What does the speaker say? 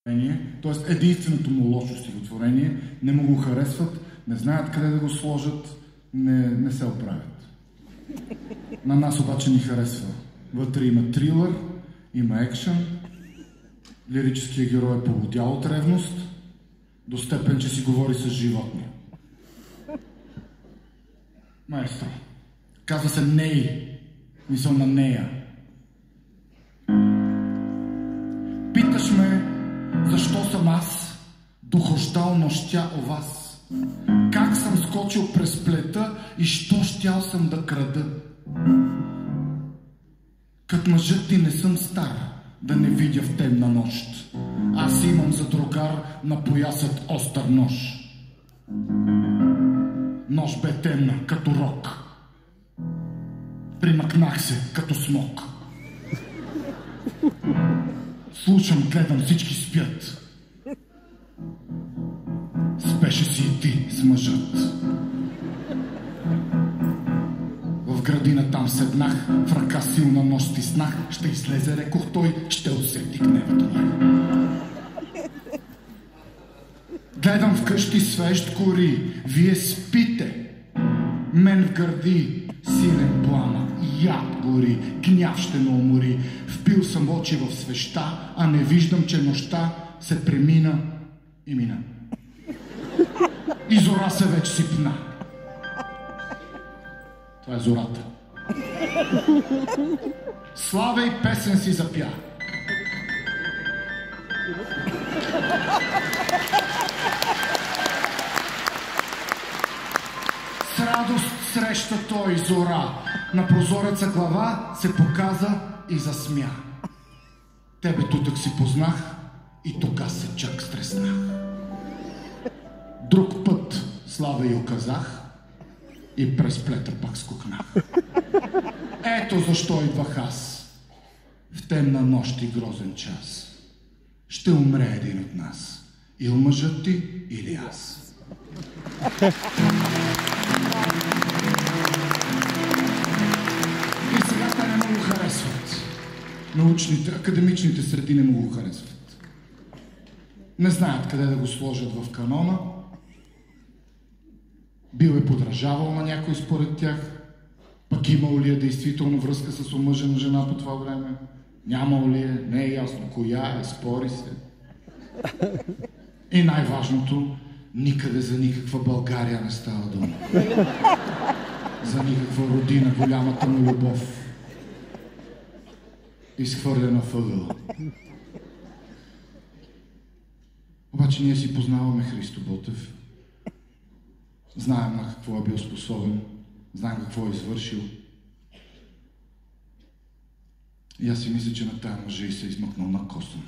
т.е. единственото му лошо стихотворение, не му го харесват, не знаят къде да го сложат, не се оправят. На нас обаче ни харесва. Вътре има трилър, има екшън, лирическият герой е полудял от ревност, до степен, че си говори с животни. Маестро, казва се Ней, мисъл на нея. Питаш ме, защо съм аз дохождал нощя о вас? Как съм скочил през плета и що щял съм да крада? Кът мъжът ти не съм стар, да не видя в темна нощ. Аз имам за другар на поясът остър нож. Нощ бе темна, като рок. Примъкнах се, като смок. Слушам, гледам, всички спят. Спеше си и ти с мъжът. В градина там седнах, в ръка силна нощ стиснах. Ще излезе, рекох той, ще усети гневът мой. Гледам вкъщи свещ гори, вие спите. Мен в гърди силен пламък, яд гори, гняв ще ме умори. Впил съм очи в свеща, а не виждам, че нощта се премина и мина. И зора се вече си пна. Това е зората. Славя и песен си запя. С радост среща той зора. На прозореца глава се показа и засмя. Тебе тутък си познах и тога се чак стреснах. Друг път слава и оказах и през плета пак скукнах. Ето защо идвах аз в темна нощ и грозен час. Ще умре един от нас. Или мъжът ти, или аз. И сега те не му го харесват. Научните, академичните среди не му го харесват. Не знаят къде да го сложат в канона. Бил е подражавал на някой според тях. Пък имал ли е действително връзка с омъжена жена по това време? Нямал ли е? Не е ясно коя е, спори се. И най-важното, никъде за никаква България не става дума. За никаква родина, голямата му любов. Изхвърлена въгъла. Обаче ние си познаваме Христо Ботев. Знаем на какво е бил способен. Знаем какво е извършил. И аз си мисля, че на тая мъже и се измъкнал на косъм.